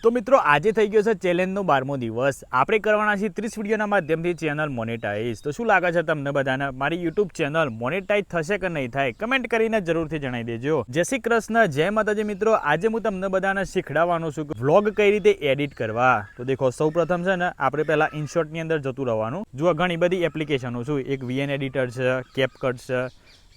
તો મિત્રો આજે થઈ ગયો છે ચેલેન્જનો 12મો દિવસ। આપણે કરવાના છે 30 વિડીયોના માધ્યમથી ચેનલ મોનેટાઈઝ। તો શું લાગે છે તમને બધાને મારી યુટ્યુબ ચેનલ મોનેટાઈઝ થશે કે નહીં થાય કમેન્ટ કરીને જરૂરથી જણાવી દેજો। જય શ્રી કૃષ્ણ, જય માતાજી। મિત્રો આજે હું તમને બધાને શીખડાવવાનો છું કે વ્લોગ કઈ રીતે એડિટ કરવા। તો દેખો સૌપ્રથમ છે ને આપણે પહેલા ઇનશોર્ટની અંદર જતું રહેવાનું। જો ઘણી બધી એપ્લિકેશનો છે, એક VN એડિટર છે, કેપકટ છે,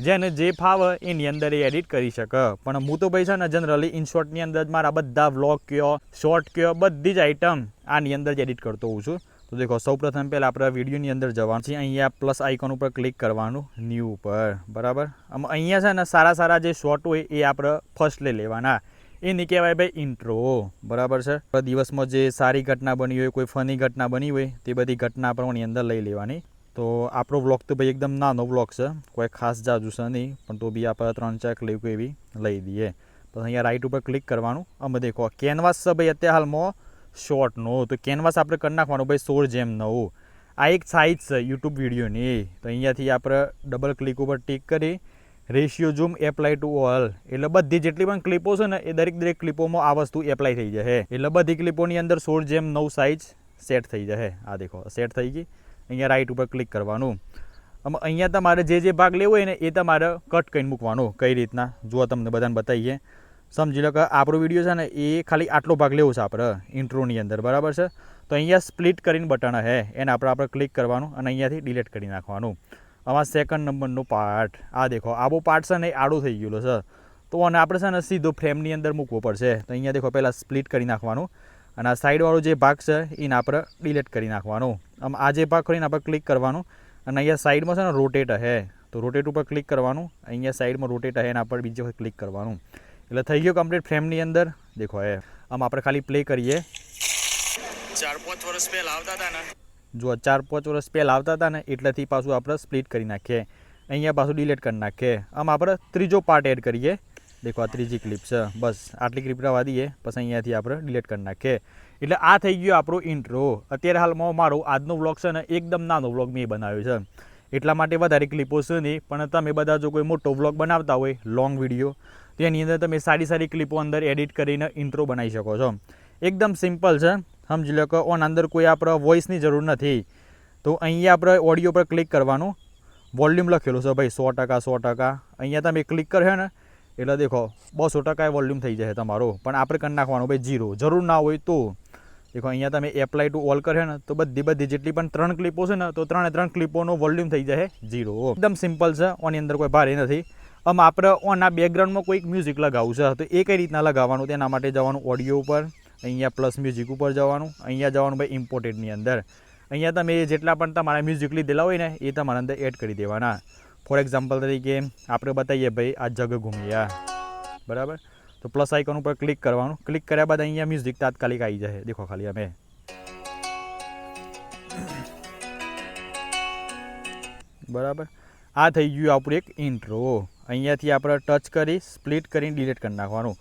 જેને જે ફાવે એની અંદર એ એડિટ કરી શકે। પણ હું તો ભાઈ છે ને જનરલી ઇનશોર્ટની અંદર જ મારા બધા વ્લોગ કયો શોર્ટ કયો બધી જ આઈટમ આની અંદર જ એડિટ કરતો હોઉં છું। તો દેખો સૌપ્રથમ પહેલાં આપણે વિડીયોની અંદર જવાનું છે, અહીંયા પ્લસ આઇકોન ઉપર ક્લિક કરવાનું, ન્યૂ ઉપર, બરાબર। અહીંયા છે ને સારા જે શોર્ટ હોય એ આપણે ફર્સ્ટ લઈ લેવાના। એની કહેવાય ભાઈ ઇન્ટ્રો, બરાબર છે। દિવસમાં જે સારી ઘટના બની હોય, કોઈ ફની ઘટના બની હોય તે બધી ઘટના આપણે એની અંદર લઈ લેવાની। તો આપણો વ્લોગ તો ભાઈ એકદમ નાનો વ્લોગ છે, કોઈ ખાસ જાજુ છે નહીં, પણ તો બી આપણે 3-4 ક્લિપ એવી લઈ દઈએ। તો અહીંયા રાઈટ ઉપર ક્લિક કરવાનું। અમે દેખો કેનવાસ છે ભાઈ અત્યારે હાલમાં શોર્ટનો, તો કેનવાસ આપણે કરી નાખવાનું ભાઈ 16:9। આ એક સાઇઝ છે યુટ્યુબ વિડીયોની। તો અહીંયાથી આપણે ડબલ ક્લિક ઉપર ટિક કરી ratio zoom apply to all, એટલે બધી જેટલી પણ ક્લિપો છે ને એ દરેક ક્લિપોમાં આ વસ્તુ એપ્લાય થઈ જશે। એટલે બધી ક્લિપોની અંદર 16:9 સાઇઝ સેટ થઈ જશે। આ દેખો સેટ થઈ ગઈ। અહીંયા રાઈટ ઉપર ક્લિક કરવાનું। અહીંયા તમારે જે ભાગ લેવો હોય ને એ તમારે કટ કરીને મૂકવાનો। કઈ રીતના જો તમને બધાને બતાવીએ। સમજી લો કે આપણો વિડીયો છે ને એ ખાલી આટલો ભાગ લેવો છે આપણે ઇન્ટ્રોની અંદર, બરાબર છે। તો અહીંયા સ્પ્લિટ કરીને બટન છે એને આપણે ક્લિક કરવાનું અને અહીંયાથી ડિલીટ કરી નાખવાનું। આમાં સેકન્ડ નંબરનો પાર્ટ આ દેખો, આવો પાર્ટ છે ને એ આડો થઈ ગયેલો છે, તો અને આપણે છે ને સીધો ફ્રેમની અંદર મૂકવો પડશે। તો અહીંયા દેખો પહેલાં સ્પ્લિટ કરી નાખવાનું અને આ સાઈડવાળો જે ભાગ છે એને આપણે ડિલીટ કરી નાખવાનો। આમ આ જે ભાગ કરીને આપણે ક્લિક કરવાનું અને અહીંયા સાઈડમાં છે ને રોટેટ છે, તો રોટેટ ઉપર ક્લિક કરવાનું। અહીંયા સાઈડમાં રોટેટ છે એના પર બીજી વખત ક્લિક કરવાનું, એટલે થઈ ગયો કમ્પ્લીટ ફ્રેમની અંદર। દેખો આમ આપણે ખાલી પ્લે કરીએ। 4-5 વર્ષ પહેલાં આવતા હતા ને, જો 4-5 વર્ષ પહેલાં આવતા હતા ને એટલેથી પાછું આપણે સ્પ્લિટ કરી નાખીએ। અહીંયા પાછું ડિલીટ કરી નાખીએ। આમ આપણે ત્રીજો પાર્ટ એડ કરીએ। દેખો આ ત્રીજી ક્લિપ છે, બસ આટલી ક્લિપ રહેવા દઈએ, પછી અહીંયાથી આપણે ડિલીટ કરી નાખીએ। એટલે આ થઈ ગયો આપણો ઇન્ટ્રો। અત્યારે હાલમાં મારો આજનો વ્લોગ છે ને એકદમ નાનો વ્લોગ મેં બનાવ્યો છે, એટલા માટે વધારે ક્લિપો છે નહીં। પણ તમે બધા જો કોઈ મોટો વ્લોગ બનાવતા હોય લોંગ વિડીયો, તો એની અંદર તમે સારી ક્લિપો અંદર એડિટ કરીને ઇન્ટ્રો બનાવી શકો છો। એકદમ સિમ્પલ છે, સમજી લો કે ઓન અંદર કોઈ આપણે વોઇસની જરૂર નથી। તો અહીંયા આપણે ઓડિયો પર ક્લિક કરવાનું, વોલ્યુમ લખેલું છે ભાઈ 100%। અહીંયા તમે ક્લિક કરશો ને એટલે દેખો 200% વોલ્યુમ થઈ જશે તમારો, પણ આપણે કરી નાખવાનું ભાઈ 0, જરૂર ના હોય તો। દેખો અહીંયા તમે એપ્લાય ટુ ઓલ કરશો ને તો બધી જેટલી પણ 3 ક્લિપો છે ને તો 3 ક્લિપોનો વોલ્યુમ થઈ જશે 0। એકદમ સિમ્પલ છે, ઓની અંદર કોઈ ભારે નથી। આમ આપણે ઓના બેકગ્રાઉન્ડમાં કોઈક મ્યુઝિક લગાવવું છે, તો એ કઈ રીતના લગાવવાનું તેના માટે જવાનું ઓડિયો ઉપર, અહીંયા પ્લસ મ્યુઝિક ઉપર જવાનું, અહીંયા જવાનું ભાઈ ઇમ્પોર્ટેન્ટની અંદર। અહીંયા તમે જેટલા પણ તમારા મ્યુઝિક લીધેલા હોય ને એ તમારા અંદર એડ કરી દેવાના। ફોર એક્ઝામ્પલ તરીકે આપણે બતાવીએ ભાઈ આ જગ ઘૂમિયા, બરાબર। તો પ્લસ આઇકોન ઉપર ક્લિક કરવાનું, ક્લિક કર્યા બાદ અહીંયા મ્યુઝિક તાત્કાલિક આવી જશે। દેખો ખાલી અમે બરાબર, આ થઈ ગયું આપણું એક ઇન્ટ્રો। અહીંયાથી આપણે ટચ કરી સ્પ્લિટ કરીને ડિલીટ કરી નાખવાનું।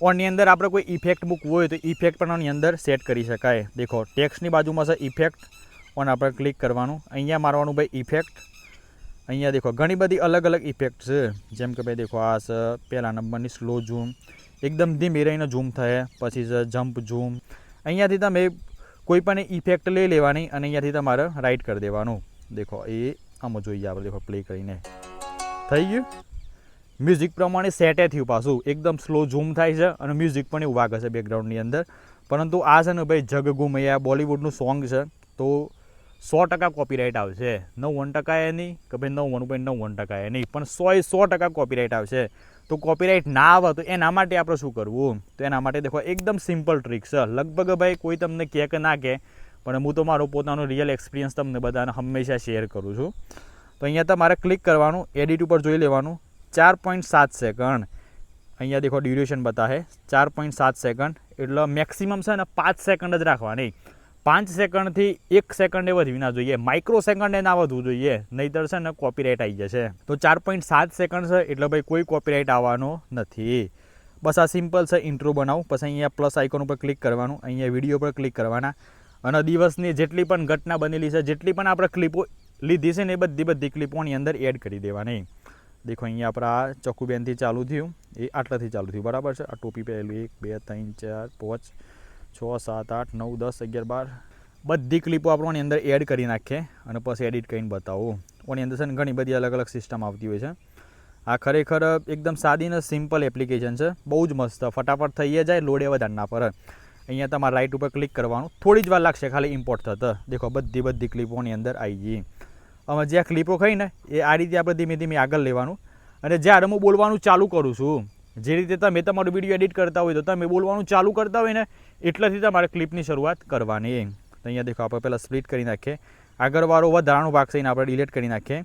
ઓની અંદર આપણે કોઈ ઇફેક્ટ મૂકવું હોય તો ઇફેક્ટ પણ આની અંદર સેટ કરી શકાય। દેખો ટેક્સ્ટની બાજુમાં છે ઇફેક્ટ, ઓન આપણે ક્લિક કરવાનું, અહીંયા મારવાનું ભાઈ ઇફેક્ટ। અહીંયા દેખો ઘણી બધી અલગ ઇફેક્ટ છે, જેમ કે ભાઈ દેખો આ છે પહેલા નંબરની સ્લો ઝૂમ, એકદમ ધીમે રહીને ઝૂમ થાય, પછી છે જમ્પ ઝૂમ। અહીંયાથી તમે કોઈ પણ ઇફેક્ટ લઈ લેવાની અને અહીંયાથી તમારે રાઈટ કરી દેવાનું। દેખો એ આમાં જોઈએ આપણે, દેખો પ્લે કરીને થઈ ગયું। મ્યુઝિક પ્રમાણે સેટે થયું, પાછું એકદમ સ્લો ઝૂમ થાય છે અને મ્યુઝિક પણ એવું વાગે છે બેકગ્રાઉન્ડની અંદર। પરંતુ આ છે ને ભાઈ જગ ઘૂમૈયા બોલિવૂડનું સોંગ છે, તો 100% કોપીરાઇટ આવશે। 99% એ નહીં કે ભાઈ 99.99% એ નહીં, પણ 100% કોપીરાઇટ આવશે। તો કોપીરાઇટ ના આવે તો એના માટે આપણે શું કરવું? તો એના માટે દેખો એકદમ સિમ્પલ ટ્રીક છે। લગભગ ભાઈ કોઈ તમને કહે કે ના કહે, પણ હું તો મારો પોતાનો રિયલ એક્સપિરિયન્સ તમને બધાને હંમેશા શેર કરું છું। તો અહીંયા તમારે ક્લિક કરવાનું, એડિટ ઉપર જોઈ લેવાનું, 4.7 સેકન્ડ અહીંયા દેખો ડ્યુરેશન બતાવે 4.7 સેકન્ડ, એટલે મેક્સિમમ છે ને 5 સેકન્ડ જ રાખવાની। 5 સેકન્ડથી 1 સેકન્ડે વધવી ના જોઈએ, માઇક્રો સેકન્ડે ના વધવું જોઈએ, નહીંતર છે ને કોપીરાઇટ આવી જશે। તો 4.7 સેકન્ડ છે એટલે ભાઈ કોઈ કોપીરાઇટ આવવાનો નથી। બસ આ સિમ્પલ છે ઇન્ટ્રો બનાવું। પછી અહીંયા પ્લસ આઇકોન ઉપર ક્લિક કરવાનું, અહીંયા વિડીયો પર ક્લિક કરવાના અને દિવસની જેટલી પણ ઘટના બનેલી છે, જેટલી પણ આપણે ક્લિપો લીધી છે ને એ બધી ક્લિપોની અંદર એડ કરી દેવાની। દેખો અહીંયા આપણે આ ચકુબેનથી ચાલુ થયું, એ આટલાથી ચાલુ થયું, બરાબર છે। આ ટોપી પહેલું 1 2 3 4 5 6 7 8 9 10 11 12 બધી ક્લિપો આપણે આની અંદર એડ કરી નાખીએ અને પછી એડિટ કરીને બતાવું. આની અંદર છે ને ઘણી બધી અલગ અલગ સિસ્ટમ આવતી હોય છે. આ ખરેખર એકદમ સાદી ને સિમ્પલ એપ્લિકેશન છે, બહુ જ મસ્ત, ફટાફટ થઈ જાય, લોડ વધારે ના પડે. અહીંયા તમારે રાઇટ ઉપર ક્લિક કરવાનું, થોડી જ વાર લાગશે ખાલી ઇમ્પોર્ટ થતા. દેખો બધી ક્લિપોની અંદર આવી ગઈ. અમે જે આ ક્લિપો ખાઈને એ આ રીતે આપણે ધીમે ધીમે આગળ લેવાનું અને જ્યારે હું બોલવાનું ચાલુ કરું છું, જે રીતે તમે તમારું વિડીયો એડિટ કરતા હોય તો તમે બોલવાનું ચાલુ કરતા હોય ને એટલેથી તમારે ક્લિપની શરૂઆત કરવાની. તો અહીંયા દેખો આપણે પહેલાં સ્પ્લિટ કરી નાખીએ, આગળવાળો વધારાનો ભાગ થઈને આપણે ડિલીટ કરી નાખીએ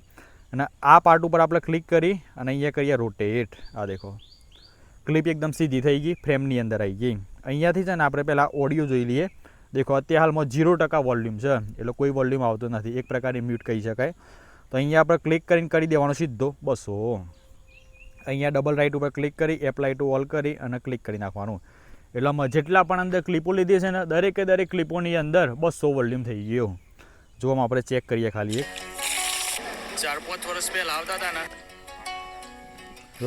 અને આ પાર્ટ ઉપર આપણે ક્લિક કરી અને અહીંયા કરીએ રોટેટ. આ દેખો ક્લિપ એકદમ સીધી થઈ ગઈ, ફ્રેમની અંદર આવી ગઈ. અહીંયાથી છે ને આપણે પહેલાં ઓડિયો જોઈ લઈએ. દેખો અત્યારે હાલમાં 0% વોલ્યુમ છે, એટલે કોઈ વોલ્યુમ આવતો નથી, એક પ્રકારની મ્યુટ કહી શકાય. તો અહીંયા આપણે ક્લિક કરીને કરી દેવાનો સીધો 200. અહીંયા ડબલ રાઇટ ઉપર ક્લિક કરી એપ્લાય ટુ ઓલ કરી અને ક્લિક કરી નાખવાનું. એટલે અમે જેટલા પણ અંદર ક્લિપો લીધી છે ને દરેકે દરેક ક્લિપોની અંદર 200 વોલ્યુમ થઈ ગયો. જો આપણે ચેક કરીએ ખાલી 4-5 વર્ષ પહેલા આવતા હતા ને,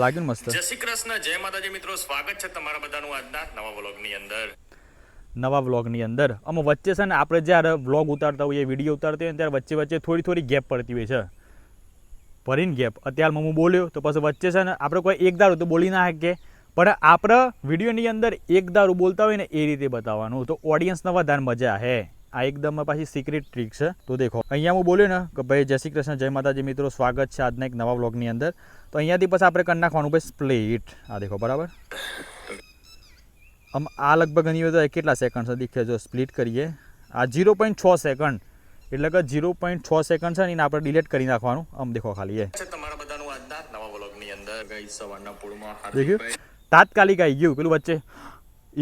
લાગ્યું મસ્ત. જય શ્રી કૃષ્ણ, જય માતાજી મિત્રો, સ્વાગત છે તમારા બધાનું આજના નવા વ્લોગની અંદર. અમે વચ્ચે છે ને આપણે જ્યારે વ્લોગ ઉતારતા હોઈએ, વિડીયો ઉતારતા હોઈએ ત્યારે વચ્ચે થોડી ગેપ પડતી હોય છે, ભરીને ગેપ. અત્યારમાં હું બોલ્યો તો પછી વચ્ચે છે ને આપણે કોઈ એક દારૂ તો બોલી ના શકીએ, પણ આપણે વિડીયોની અંદર એક દારૂ બોલતા હોય ને એ રીતે બતાવવાનું, તો ઓડિયન્સને વધારે મજા આવે. આ એકદમ પાછી સિક્રેટ ટ્રીક છે. તો દેખો અહીંયા હું બોલ્યો ને કે ભાઈ જય શ્રી કૃષ્ણ, જય માતાજી મિત્રો, સ્વાગત છે આજના એક નવા વ્લોગની અંદર. તો અહીંયાથી પછી આપણે કરી નાખવાનું ભાઈ સ્પ્લિટ. આ દેખો બરાબર. આમ આ લગભગ ઘણી બધા કેટલા સેકન્ડ છે દેખે, જો સ્પ્લિટ કરીએ આ 0.6 સેકન્ડ, એટલે કે 0.6 સેકન્ડ છે ને એને આપણે ડિલીટ કરી નાખવાનું. આમ દેખો ખાલી તમારા બધાનું આજના નવા વ્લોગની અંદર ગાઈસ સવારના પૂળમાં દેખ્યું તાત્કાલિક આવી ગયું, પેલું વચ્ચે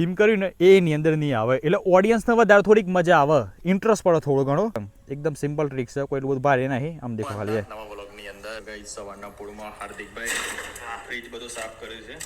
એમ કર્યું ને એની અંદર નહીં આવે, એટલે ઓડિયન્સને વધારે થોડીક મજા આવે, ઇન્ટરેસ્ટ પડે થોડો ઘણો. એકદમ સિમ્પલ ટ્રીક છે, કોઈ એટલું બધું ભારે નહીં. આમ દેખો ખાલી નવા વ્લોગની અંદર ગાઈસ સવારના પૂળમાં હાર્દિકભાઈ ફ્રીજ બધું સાફ કરે છે.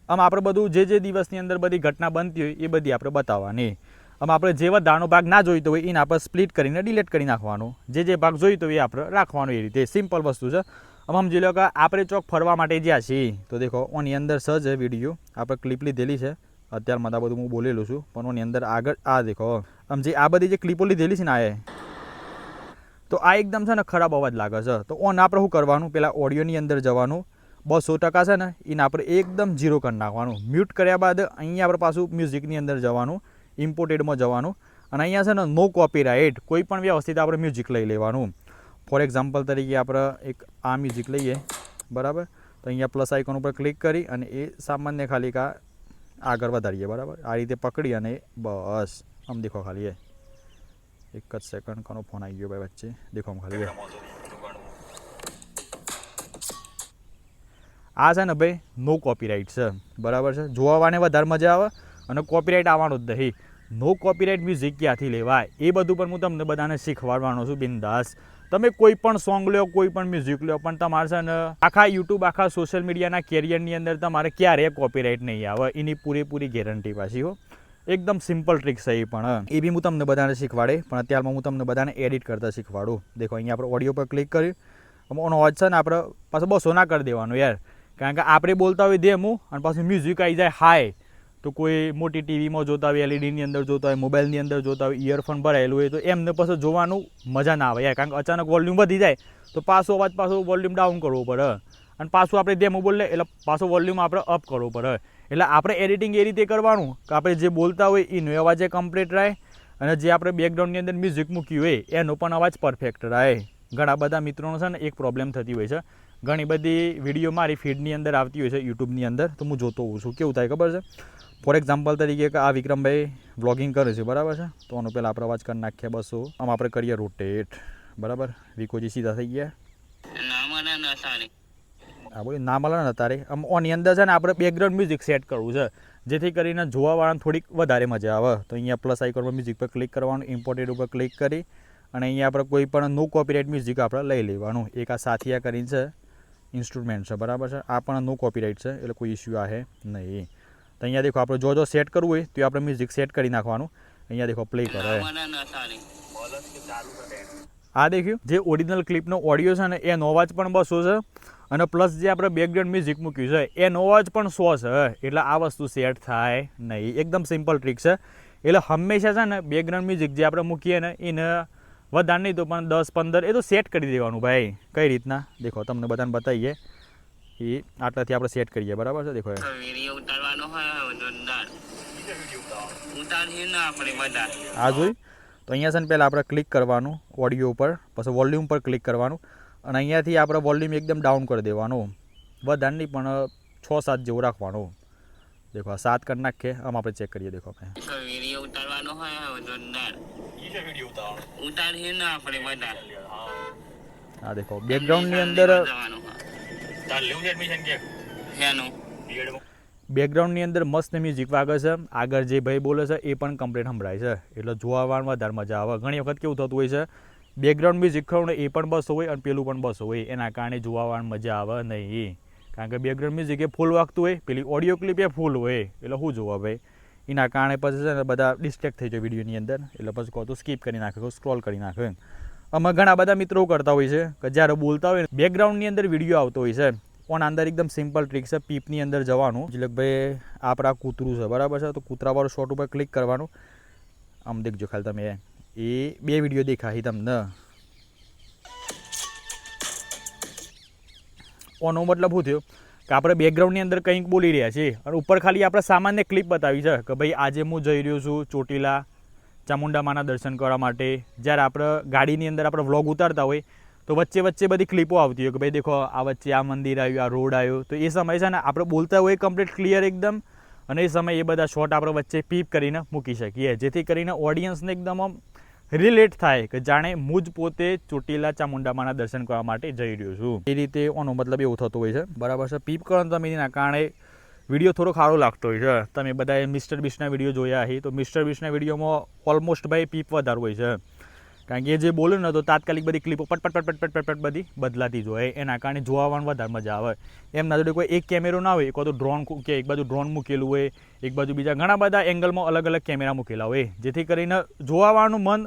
આમ આપણે બધું જે દિવસની અંદર બધી ઘટના બનતી હોય એ બધી આપણે બતાવવાની. આમ આપણે જે વધારાનો ભાગ ના જોઈતો હોય એને આપણે સ્પ્લિટ કરીને ડિલીટ કરી નાખવાનું, જે ભાગ જોઈતો હોય એ આપણે રાખવાનો. એ રીતે સિમ્પલ વસ્તુ છે. આમ સમજી લો કે આપણે ચોક ફરવા માટે જ્યાં છીએ, તો દેખો ઓની અંદર સજ વિડીયો આપણે ક્લિપ લીધેલી છે. અત્યારમાં આ બધું હું બોલેલું છું, પણ ઓની અંદર આગળ આ દેખો આમ જે આ બધી જે ક્લિપો લીધેલી છે ને આ તો આ એકદમ છે ને ખરાબ અવાજ લાગે છે. તો ઓન આપણે શું કરવાનું, પેલા ઓડિયોની અંદર જવાનું, 200% છે ને એને આપણે એકદમ 0 કરી નાખવાનું. મ્યુટ કર્યા બાદ અહીંયા આપણે પાછું મ્યુઝિકની અંદર જવાનું, ઇમ્પોર્ટેડમાં જવાનું અને અહીંયા છે ને નો કોપીરાઇટ, કોઈ પણ વ્યવસ્થિત આપણે મ્યુઝિક લઈ લેવાનું. ફોર એક્ઝામ્પલ તરીકે આપણે એક આ મ્યુઝિક લઈએ, બરાબર. તો અહીંયા પ્લસ આઇકોન ઉપર ક્લિક કરી અને એ સામાન્ય ખાલી આગળ વધારીએ, બરાબર. આ રીતે પકડી અને બસ આમ દેખો ખાલી એક જ સેકન્ડ, કોનો ફોન આવી ગયો ભાઈ વચ્ચે, દેખો આમ ખાલી આ છે ને ભાઈ નો કોપીરાઇટ છે, બરાબર છે. જોવાને વધારે મજા આવે અને કોપીરાઇટ આવવાનું જ નહીં. નો કોપીરાઇટ મ્યુઝિક ક્યાંથી લેવાય એ બધું પણ હું તમને બધાને શીખવાડવાનો છું. બિંદાસ તમે કોઈ પણ સોંગ લો, કોઈ પણ મ્યુઝિક લો, પણ તમારે છે ને આખા યુટ્યુબ, આખા સોશિયલ મીડિયાના કેરિયરની અંદર તમારે ક્યારેય કોપીરાઇટ નહીં આવે, એની પૂરેપૂરી ગેરંટી પાછી હો. એકદમ સિમ્પલ ટ્રીક છે એ પણ, એ બી હું તમને બધાને શીખવાડે, પણ અત્યારમાં હું તમને બધાને એડિટ કરતા શીખવાડું. દેખો અહીંયા આપણે ઓડિયો પર ક્લિક કરી ઓનો અવાજ છે ને આપણે પાછું 200 ના કરી દેવાનું યાર, કારણ કે આપણે બોલતા હોય ધેમું અને પાછું મ્યુઝિક આવી જાય હાય, તો કોઈ મોટી ટીવીમાં જોતા હોય, એલઈડીની અંદર જોતા હોય, મોબાઈલની અંદર જોતા હોય, ઇયરફોન ભરાયેલું હોય, તો એમને પછી જોવાનું મજા ના આવે યાર, કારણ કે અચાનક વોલ્યુમ વધી જાય તો પાછો વોલ્યુમ ડાઉન કરવો પડે અને પાછું આપણે ધેમું બોલે એટલે પાછો વોલ્યુમ આપણે અપ કરવો પડે. એટલે આપણે એડિટિંગ એ રીતે કરવાનું કે આપણે જે બોલતા હોય એનો અવાજ કમ્પ્લીટ રહે અને જે આપણે બેકગ્રાઉન્ડની અંદર મ્યુઝિક મૂક્યું હોય એનો પણ અવાજ પરફેક્ટ રહે. ઘણા બધા મિત્રોનો છે ને એક પ્રોબ્લેમ થતી હોય છે, ઘણી બધી વિડીયો મારી ફીડની અંદર આવતી હોય છે યુટ્યુબની અંદર, તો હું જોતો હોઉં છું. કેવું થાય ખબર છે, ફોર એક્ઝામ્પલ તરીકે કે આ વિક્રમભાઈ વ્લોગિંગ કરે છે, બરાબર છે. તો આનો પહેલાં આપણે અવાજ કરી નાખીએ 200. આમ આપણે કરીએ રોટેટ, બરાબર. વિકોજી સીધા થઈ ગયા, હા બોલી ના મળે ને તારે. આમ ઓની અંદર છે ને આપણે બેકગ્રાઉન્ડ મ્યુઝિક સેટ કરવું છે, જેથી કરીને જોવાવાળાને થોડીક વધારે મજા આવે. તો અહીંયા પ્લસ આઇકોન પર મ્યુઝિક પર ક્લિક કરવાનું, ઇમ્પોર્ટેડ ઉપર ક્લિક કરી અને અહીંયા આપણે કોઈ પણ નો કોપીરાઇટ મ્યુઝિક આપણે લઈ લેવાનું. એક આ સાથિયા કરીને છે ઇન્સ્ટ્રુમેન્ટ છે, બરાબર છે. આ પણ નો કોપીરાઇટ છે, એટલે કોઈ ઇસ્યુ આવે નહીં. તો અહીંયા દેખો આપણે જો સેટ કરવું હોય તો આપણે મ્યુઝિક સેટ કરી નાખવાનું. અહીંયા દેખો પ્લે કરે, આ દેખ્યું જે ઓરિજિનલ ક્લિપનો ઓડિયો છે ને એનો અવાજ પણ 200 છે અને પ્લસ જે આપણે બેકગ્રાઉન્ડ મ્યુઝિક મૂક્યું છે એનો અવાજ પણ 100 છે, એટલે આ વસ્તુ સેટ થાય નહીં. એકદમ સિમ્પલ ટ્રીક છે, એટલે હંમેશા છે ને બેકગ્રાઉન્ડ મ્યુઝિક જે આપણે મૂકીએ ને એને વધારે નહીં તો પણ 10-15 એ તો સેટ કરી દેવાનું ભાઈ. કઈ રીતના દેખો તમને બધાને બતાવીએ. એ આટલાથી આપણે સેટ કરીએ બરાબર છે. દેખો વિડિયો ઉતારવાનો હોય જોરદાર ઉતારીએ ને આપણે બધા આ જોઈ તો અહીંયા છે ને પહેલાં આપણે ક્લિક કરવાનું ઓડિયો ઉપર, પછી વોલ્યુમ પર ક્લિક કરવાનું અને અહીંયાથી આપણે વોલ્યુમ એકદમ ડાઉન કરી દેવાનું. વધારે નહીં પણ 6-7 જેવું રાખવાનું. દેખો 7 કરી નાખીએ. આમ આપણે ચેક કરીએ. દેખો આપણે વિડિયો ઉતારવાનો હોય જોરદાર ઉતારીએ ને આપણે બધા. હા દેખો બેકગ્રાઉન્ડની અંદર બેકગ્રાઉન્ડની અંદર મસ્ત મ્યુઝિક વાગે છે. આગળ જે ભાઈ બોલે છે એ પણ કમ્પ્લીટ સંભળાય છે. એટલે જોવામાં વધારે મજા આવે. ઘણી વખત કેવું થતું હોય છે બેકગ્રાઉન્ડ મ્યુઝિક ખરું ને એ પણ બસો હોય અને પેલું પણ બસો હોય, એના કારણે જોવામાં મજા આવે નહીં. કારણ કે બેકગ્રાઉન્ડ મ્યુઝિક એ ફૂલ વાગતું હોય, પેલી ઓડિયો ક્લિપ એ ફૂલ હોય, એટલે શું જોવા ભાઈ. એના કારણે પછી છે ને બધા ડિસ્ટ્રેક્ટ થઈ જાય વિડીયોની અંદર. એટલે પછી કહો તો સ્કીપ કરી નાખે, સ્ક્રોલ કરી નાખે. અમે ઘણા બધા મિત્રો કરતા હોય છે કે જ્યારે બોલતા હોય બેકગ્રાઉન્ડની અંદર વિડીયો આવતો હોય છે. પણ અંદર એકદમ સિમ્પલ ટ્રીક છે. પીપની અંદર જવાનું. ભાઈ આપણા કૂતરું છે બરાબર છે, તો કૂતરાવાળું શોટ ઉપર ક્લિક કરવાનું. આમ દેખજો ખાલી તમે એ 2 વિડીયો દેખાય તમને. ઓનો મતલબ શું થયો કે આપણે બેકગ્રાઉન્ડની અંદર કંઈક બોલી રહ્યા છીએ અને ઉપર ખાલી આપણે સામાન્ય ક્લિપ બતાવી છે કે ભાઈ આજે હું જઈ રહ્યો છું ચોટીલા ચામુંડા માના દર્શન કરવા માટે. જ્યારે આપણે ગાડીની અંદર આપણે વ્લોગ ઉતારતા હોય તો વચ્ચે વચ્ચે બધી ક્લિપો આવતી હોય કે ભાઈ દેખો આ વચ્ચે આ મંદિર આવ્યું, આ રોડ આવ્યો. તો એ સમય છે ને આપણે બોલતા હોય કમ્પ્લીટ ક્લિયર એકદમ, અને એ સમયે એ બધા શોટ આપણે વચ્ચે પીપ કરીને મૂકી શકીએ, જેથી કરીને ઓડિયન્સને એકદમ આમ રિલેટ થાય કે જાણે હું જ પોતે ચોટીલા ચામુંડામાના દર્શન કરવા માટે જઈ રહ્યો છું. એ રીતે ઓનો મતલબ એવું થતું હોય છે બરાબર છે. પીપ કરો તમે એના કારણે વિડીયો થોડો સારો લાગતો હોય છે. તમે બધાએ મિસ્ટર બીસ્ટના વિડીયો જોયા હશે તો મિસ્ટર બીસ્ટના વિડીયોમાં ઓલમોસ્ટ ભાઈ પીપ વધારે હોય છે. કારણ કે એ જે બોલે ને તો તાત્કાલિક બધી ક્લિપો પટ બધી બદલાતી જ હોય. એના કારણે જોવામાં વધારે મજા આવે. એમના જોડે કોઈ એક કેમેરો ના હોય, કોઈ તો ડ્રોન કે એક બાજુ ડ્રોન મૂકેલું હોય, એક બાજુ બીજા ઘણા બધા એંગલમાં અલગ અલગ કેમેરા મૂકેલા હોય, જેથી કરીને જોવાનું મન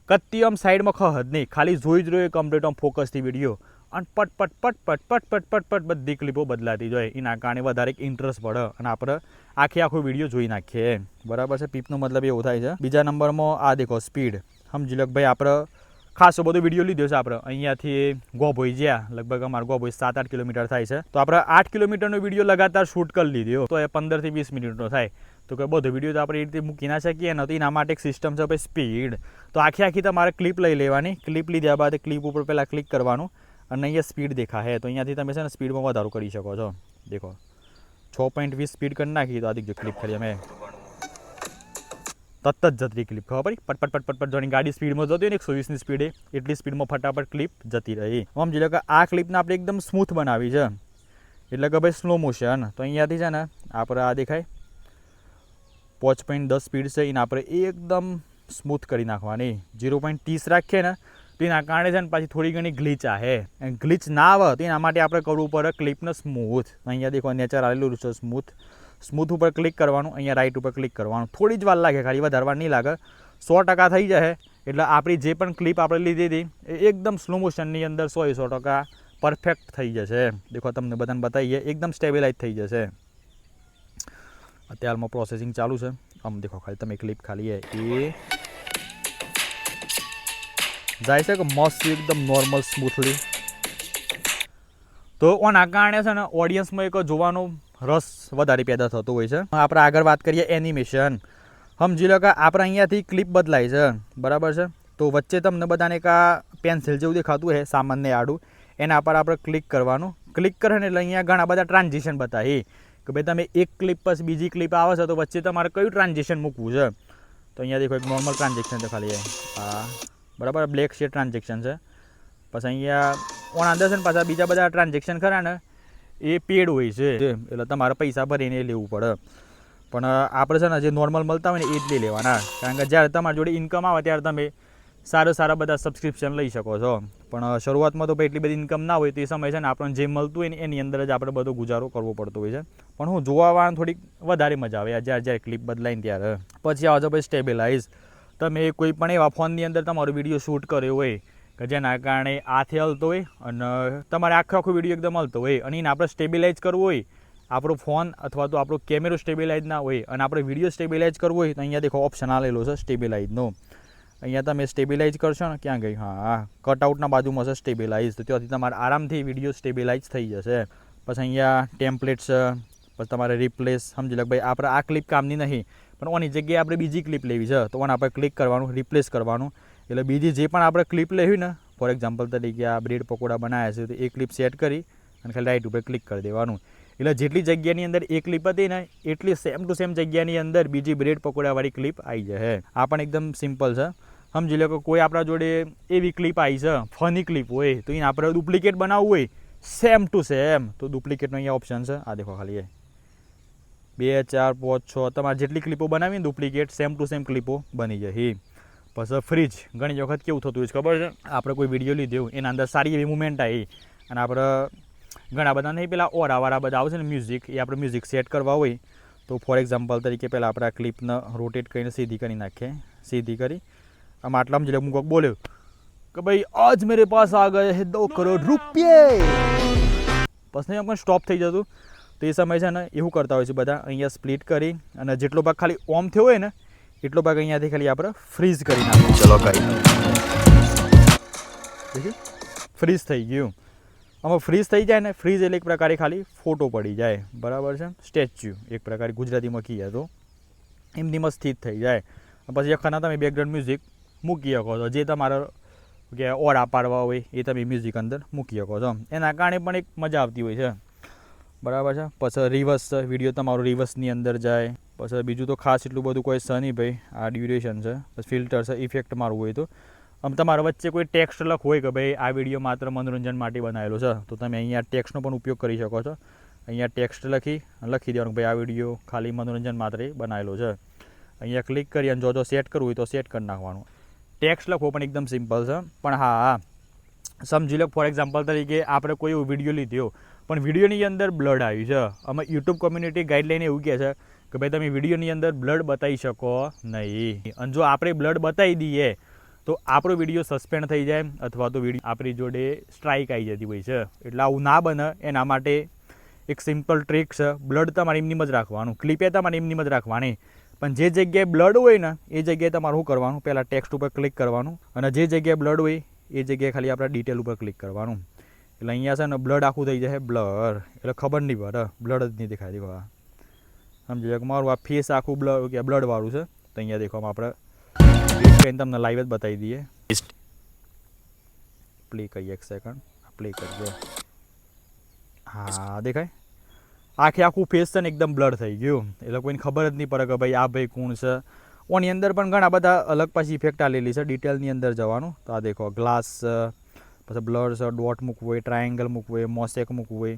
કત્તી આમ સાઈડમાં ખહદ નહીં, ખાલી જોઈ જ રહ્યો કમ્પ્લીટ આમ ફોકસથી વિડીયો અને પટ બધી ક્લિપો બદલાતી જ હોય. એના કારણે વધારે ઇન્ટરેસ્ટ પડે અને આપણે આખો વિડીયો જોઈ નાખીએ બરાબર છે. પીપનો મતલબ એવું થાય છે. બીજા નંબરમાં આ દેખો સ્પીડ. સમજી લો ભાઈ આપણે ખાસો બધો વિડીયો લીધો છે. આપણે અહીંયાથી ગોભોઈ જ્યાં લગભગ અમારે ગોભોઈ 7-8 કિલોમીટર થાય છે, તો આપણે 8 કિલોમીટરનો વિડીયો લગાતાર શૂટ કરી લીધો તો એ 15 થી 20 મિનિટનો થાય. તો કે બધો વિડીયો તો આપણે એ રીતે મૂકી ના શકીએ ને. તો એના માટે એક સિસ્ટમ છે ભાઈ સ્પીડ. તો આખી તમારે ક્લિપ લઈ લેવાની. ક્લિપ લીધા બાદ ક્લિપ ઉપર પહેલાં ક્લિક કરવાનું અને અહીંયા સ્પીડ દેખાશે. તો અહીંયાથી તમે છે ને સ્પીડમાં વધારો કરી શકો છો. દેખો 6.20 સ્પીડ કરી નાખી તો આ દીકજો ક્લિપ કરી અમે તરત જ જતી ક્લિપ. ખબર પડી પટ જોની ગાડી સ્પીડમાં જતી હોય ને 120ની સ્પીડે, એટલી સ્પીડમાં ફટાફટ ક્લિપ જતી રહી. સમજી લો કે આ ક્લિપને આપણે એકદમ સ્મૂથ બનાવી છે, એટલે કે ભાઈ સ્લો મોશન. તો અહીંયાથી છે ને આપણે આ દેખાય 5.10 સ્પીડ છે, એને આપણે એકદમ સ્મૂથ કરી નાખવાની. 0.30 રાખીએ ને તો એના કારણે છે ને પાછી થોડી ઘણી ગ્લિચ આવે. ગ્લિચ ના આવે તો એના માટે આપણે કરવું પડે ક્લિપને સ્મૂથ. અહીંયા દેખો નેચર આવેલું છે સ્મૂથ ઉપર ક્લિક કરવાનું. અહીંયા રાઈટ ઉપર ક્લિક કરવાનું. થોડી જ વાર લાગે, ખાલી વધારે વાર નહીં લાગે. 100% થઈ જાય. એટલે આપણી જે પણ ક્લિપ આપણે લીધી હતી એ એકદમ સ્લો મોશનની અંદર 100% પરફેક્ટ થઈ જશે. દેખો તમને બધાને બતાવીએ એકદમ સ્ટેબિલાઇઝ થઈ જશે. અત્યારમાં પ્રોસેસિંગ ચાલુ છે. આમ દેખો ખાલી તમે ક્લિપ ખાલી એ જાય છે કે મસ્ત એકદમ નોર્મલ સ્મૂથલી. તો ઓના કારણે છે ને ઓડિયન્સમાં એક જોવાનો રસ વધારે પેદા થતો હોય છે. આપણે આગળ વાત કરીએ એનિમેશન. સમજી લો કે આપણે અહીંયાથી ક્લિપ બદલાય છે બરાબર છે. તો વચ્ચે તમને બધાને એક આ પેન્સિલ જેવું દેખાતું હોય સામાન્ય આડું, એના પર આપણે ક્લિક કરવાનું. ક્લિક કરે ને એટલે અહીંયા ઘણા બધા ટ્રાન્ઝિશન બતાવી કે ભાઈ તમે એક ક્લિપ પછી બીજી ક્લિપ આવે છે તો વચ્ચે તમારે કયું ટ્રાન્ઝેક્શન મૂકવું છે. તો અહીંયા દેખો એક નોર્મલ ટ્રાન્ઝેક્શન છે ખાલી આ બરાબર બ્લેક શેડ ટ્રાન્ઝેક્શન છે. પછી અહીંયા ઓન અંદર છે ને પાછા બીજા બધા ટ્રાન્ઝેક્શન ખરા ને એ પેડ હોય છે, એટલે તમારે પૈસા ભરીને લેવું પડે. પણ આપણે છે ને જે નોર્મલ મળતા હોય ને એ જ લઈ લેવાના. કારણ કે જ્યારે તમારી જોડે ઇન્કમ આવે ત્યારે તમે સારા બધા સબસ્ક્રિપ્શન લઈ શકો છો. પણ શરૂઆતમાં તો ભાઈ એટલી બધી ઇન્કમ ના હોય તો એ સમય છે ને આપણને જે મળતું હોય ને એની અંદર જ આપણે બધો ગુજારો કરવો પડતો હોય છે. પણ હું જોવામાં થોડીક વધારે મજા આવે જ્યારે ક્લિપ બદલાઈને ત્યારે. પછી આવે છે ભાઈ સ્ટેબિલાઇઝ. તમે કોઈ પણ એવા ફોનની અંદર તમારો વિડીયો શૂટ કર્યો હોય કે જેના કારણે હાથે હલતો હોય અને તમારે આખો વિડીયો એકદમ હલતો હોય અને એને આપણે સ્ટેબિલાઇઝ કરવું હોય આપણો ફોન અથવા તો આપણો કેમેરો સ્ટેબિલાઇઝ ના હોય અને આપણે વિડીયો સ્ટેબિલાઇઝ કરવો હોય તો અહીંયા દેખો ઓપ્શન આવેલો છે સ્ટેબિલાઇઝનો. અહીંયા તમે સ્ટેબિલાઇઝ કરશો ને, ક્યાં ગઈ, હા કટઆઉટના બાજુમાં છે સ્ટેબિલાઇઝ, તો ત્યાંથી તમારે આરામથી વિડીયો સ્ટેબિલાઇઝ થઈ જશે. પછી અહીંયા ટેમ્પલેટ્સ છે, પછી તમારે રિપ્લેસ, સમજી લો ભાઈ આપણે આ ક્લિપ કામની નહીં પણ ઓની જગ્યાએ આપણે બીજી ક્લિપ લેવી છે તો ઓને આપણે ક્લિક કરવાનું, રિપ્લેસ કરવાનું, એટલે બીજી જે પણ આપણે ક્લિપ લેવી ને, ફોર એક્ઝામ્પલ તરીકે આ બ્રેડ પકોડા બનાવ્યા છે તો એ ક્લિપ સેટ કરી અને ખાલી રાઈટ ઉપર ક્લિક કરી દેવાનું. એટલે જેટલી જગ્યાની અંદર એક ક્લિપ હતી ને એટલી સેમ ટુ સેમ જગ્યાની અંદર બીજી બ્રેડ પકોડાવાળી ક્લિપ આવી જશે. આ પણ એકદમ સિમ્પલ છે. સમજી લો કે કોઈ આપણા જોડે એવી ક્લિપ આવી છે, ફની ક્લિપ હોય તો એને આપણે ડુપ્લિકેટ બનાવવું હોય સેમ ટુ સેમ, તો ડુપ્લિકેટનો અહીંયા ઓપ્શન છે. આ દેખો ખાલી 2, 4, 5, 6 તમારે જેટલી ક્લિપો બનાવીને ડુપ્લિકેટ સેમ ટુ સેમ ક્લિપો બની જશે. પછી ફ્રીજ, ઘણી વખત કેવું થતું હોય છે ખબર છે, આપણે કોઈ વિડીયો લીધો એના અંદર સારી એવી મુમેન્ટ આવી અને આપણે ઘણા બધા નહીં પેલા ઓરાવાળા બધા આવશે ને મ્યુઝિક, એ આપણે મ્યુઝિક સેટ કરવા હોય તો ફોર એક્ઝામ્પલ તરીકે પહેલાં આપણે આ ક્લિપને રોટેટ કરીને સીધી કરી નાખીએ. સીધી કરી આમ આટલામાં જ હું કોઈક બોલ્યો કે ભાઈ આજ મેરે પાસ આ ગયે હે 2 કરોડ રૂપિયા, પછી એમ સ્ટોપ થઈ જતું. તો એ સમય છે ને એવું કરતા હોય છે બધા, અહીંયા સ્પ્લિટ કરી અને જેટલો ભાગ ખાલી ઓમ થયો હોય ને એટલો ભાગ અહીંયાથી ખાલી આપણે ફ્રીઝ કરી નાખીએ. ચલો કરી ફ્રીઝ થઈ ગયું. આમાં ફ્રીઝ થઈ જાય ને, ફ્રીઝ એટલે એક પ્રકારે ખાલી ફોટો પડી જાય, બરાબર છે, સ્ટેચ્યુ એક પ્રકારે ગુજરાતીમાં કહીએ તો એમની મસ્ત સ્થિત થઈ જાય. પછી અખાના તમે બેકગ્રાઉન્ડ મ્યુઝિક મૂકી શકો છો, જે તમારા કે ઓરા પાડવા હોય એ તમે મ્યુઝિક અંદર મૂકી શકો છો. એના કારણે પણ એક મજા આવતી હોય છે, બરાબર છે. પછી રિવર્સ છે, વિડીયો તમારો રિવર્સની અંદર જાય. પછી બીજું તો ખાસ એટલું બધું કોઈ છે નહીં ભાઈ, આ ડ્યુરેશન છે. પછી ફિલ્ટર છે, ઇફેક્ટ મારવું હોય તો આમ તમારા વચ્ચે કોઈ ટેક્સ્ટ લખ હોય કે ભાઈ આ વિડીયો માત્ર મનોરંજન માટે બનાવેલો છે તો તમે અહીંયા ટેક્સ્ટનો પણ ઉપયોગ કરી શકો છો. અહીંયા ટેક્સ્ટ લખી દેવાનું ભાઈ આ વિડીયો ખાલી મનોરંજન માટે બનાવેલો છે. અહીંયા ક્લિક કરી અને જો સેટ કરવું હોય તો સેટ કરી નાખવાનું. ટેક્સ્ટ લખવો પણ એકદમ સિમ્પલ છે. પણ હા સમજી લો ફોર એક્ઝામ્પલ તરીકે આપણે કોઈ એવો વિડીયો લીધો પણ વિડીયોની અંદર બ્લડ આવ્યું છે, અમે યુટ્યુબ કોમ્યુનિટી ગાઈડલાઈન એવું કહે છે કે ભાઈ તમે વિડીયોની અંદર બ્લડ બતાવી શકો નહીં, અને જો આપણે બ્લડ બતાવી દઈએ તો આપણો વિડીયો સસ્પેન્ડ થઈ જાય અથવા તો વિડીયો આપણી જોડે સ્ટ્રાઇક આવી જતી હોય છે. એટલે આવું ના બને એના માટે એક સિમ્પલ ટ્રીક છે, બ્લડ તમારે એમની જ રાખવાનું, ક્લિપે તમારે એમની જ રાખવાની, પણ જે જગ્યાએ બ્લડ હોય ને એ જગ્યાએ તમારે શું કરવાનું, પહેલાં ટેક્સ્ટ ઉપર ક્લિક કરવાનું અને જે જગ્યાએ બ્લડ હોય એ જગ્યાએ ખાલી આપણે ડિટેલ ઉપર ક્લિક કરવાનું. એટલે અહીંયા છે ને બ્લડ આખું થઈ જાય બ્લર, એટલે ખબર નહીં પડે, બ્લડ જ નહીં દેખાય. દેખો સમજી લો કે મારું આ ફેસ આખું બ્લડવાળું છે, તો અહીંયા દેખો આપણે કરીને તમને લાઈવ જ બતાવી દઈએ. પ્લે કરીએ, એક સેકન્ડ પ્લે કરીએ. હા દેખાય આખું ફેસ છે ને એકદમ બ્લર થઈ ગયું, એટલે કોઈને ખબર જ નહીં પડે કે ભાઈ આ ભાઈ કોણ છે. ઓની અંદર પણ ઘણા બધા અલગ પાછી ઇફેક્ટ આલેલી છે, ડિટેલની અંદર જવાનું. તો આ દેખો ગ્લાસ પછી બ્લર છે, ડોટ મૂકવું હોય, ટ્રાયેંગલ મૂકવું હોય, મોસેક મૂકવું હોય,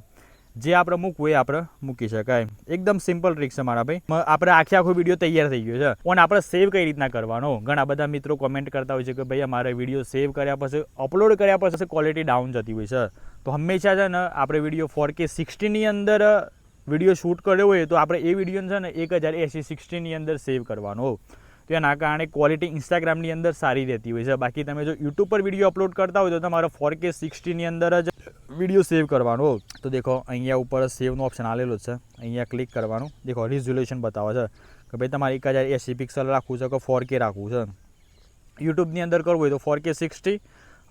જે આપણે મૂકવું હોય આપણે મૂકી શકાય. એકદમ સિમ્પલ ટ્રીક છે મારા ભાઈ. આપણે આખો વિડીયો તૈયાર થઈ ગયો છે, અને આપણે સેવ કઈ રીતના કરવાનો. ઘણા બધા મિત્રો કોમેન્ટ કરતા હોય છે કે ભાઈ અમારે વિડીયો સેવ કર્યા પછી અપલોડ કર્યા પછી ક્વોલિટી ડાઉન જતી હોય છે. તો હંમેશા છે ને આપણે વિડીયો 4K 60ની અંદર વિડીયો શૂટ કર્યો હોય તો આપણે એ વિડીયો છે ને 1080 60ની અંદર સેવ કરવાનો. તો એના કારણે ક્વોલિટી ઇન્સ્ટાગ્રામની અંદર સારી રહેતી હોય છે. બાકી તમે જો યુટ્યુબ પર વિડીયો અપલોડ કરતા હોય તો તમારે 4K 60ની અંદર જ વિડીયો સેવ કરવાનો. તો દેખો અહીંયા ઉપર સેવનો ઓપ્શન આવેલો છે, અહીંયા ક્લિક કરવાનું. દેખો રિઝોલ્યુશન બતાવે છે કે ભાઈ તમારે 1080 પિક્સલ રાખવું છે કે 4K રાખવું છે. યુટ્યુબની અંદર કરવું હોય તો 4K 60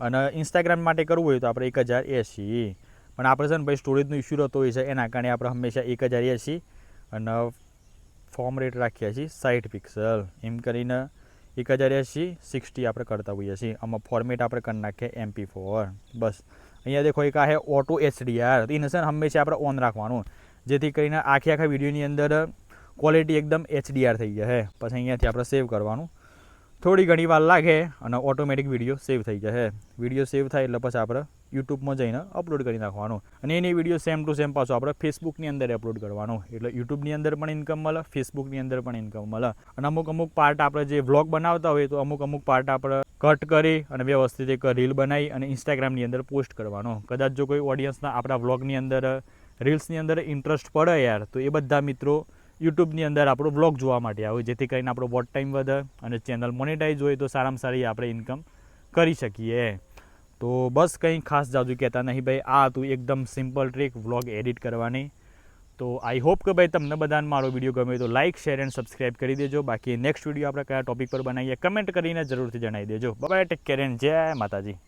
અને ઇન્સ્ટાગ્રામ માટે કરવું હોય તો આપણે 1080. પણ આપણે છે ને ભાઈ સ્ટોરેજનો ઇસ્યુ રહેતો હોય છે, એના કારણે આપણે હંમેશા 1080 અને ફોર્મ રેટ રાખ્યા છીએ 60 પિક્સલ, એમ કરીને 1080 60 આપણે કરતા હોઈએ છીએ. આમાં ફોર્મેટ આપણે કરી નાખીએ MP4. બસ અહીંયા દેખો એક આ ઓટો HDR, એને છે ને હંમેશા આપણે ઓન રાખવાનું, જેથી કરીને આખા વિડીયોની અંદર ક્વોલિટી એકદમ HDR થઈ જાય. પછી અહીંયાથી આપણે સેવ કરવાનું. થોડી ઘણી વાર લાગે અને ઓટોમેટિક વિડીયો સેવ થઈ જશે. વિડીયો સેવ થાય એટલે પછી આપણે યુટ્યુબમાં જઈને અપલોડ કરી નાખવાનું, અને એની વિડીયો સેમ ટુ સેમ પાછો આપણે ફેસબુકની અંદર અપલોડ કરવાનો. એટલે યુટ્યુબની અંદર પણ ઇન્કમ મળે, ફેસબુકની અંદર પણ ઇન્કમ મળે. અને અમુક પાર્ટ આપણે જે વ્લોગ બનાવતા હોય તો અમુક પાર્ટ આપણે કટ કરી અને વ્યવસ્થિત એક રીલ બનાવી અને ઇન્સ્ટાગ્રામની અંદર પોસ્ટ કરવાનો. કદાચ જો કોઈ ઓડિયન્સના આપણા વ્લોગની અંદર રીલ્સની અંદર ઇન્ટરેસ્ટ પડે યાર, તો એ બધા મિત્રો યુટ્યુબની અંદર આપણો વ્લોગ જોવા માટે આવે, જેથી કરીને આપણો વોચ ટાઈમ વધે અને ચેનલ મોનેટાઈઝ હોય તો સારામાં સારી આપણે ઇન્કમ કરી શકીએ. તો બસ કંઈ ખાસ જાજુ કહેતા નહીં ભાઈ, આ હતું એકદમ સિમ્પલ ટ્રીક વ્લોગ એડિટ કરવાની. તો આઈ હોપ કે ભાઈ તમને બધાને મારો વિડીયો ગમે તો લાઇક શેર એન્ડ સબસ્ક્રાઇબ કરી દેજો. બાકી નેક્સ્ટ વિડીયો આપણે કયા ટોપિક પર બનાવીએ કમેન્ટ કરીને જરૂરથી જણાવી દેજો. બાય, ટેક કેર એન્ડ જય માતાજી.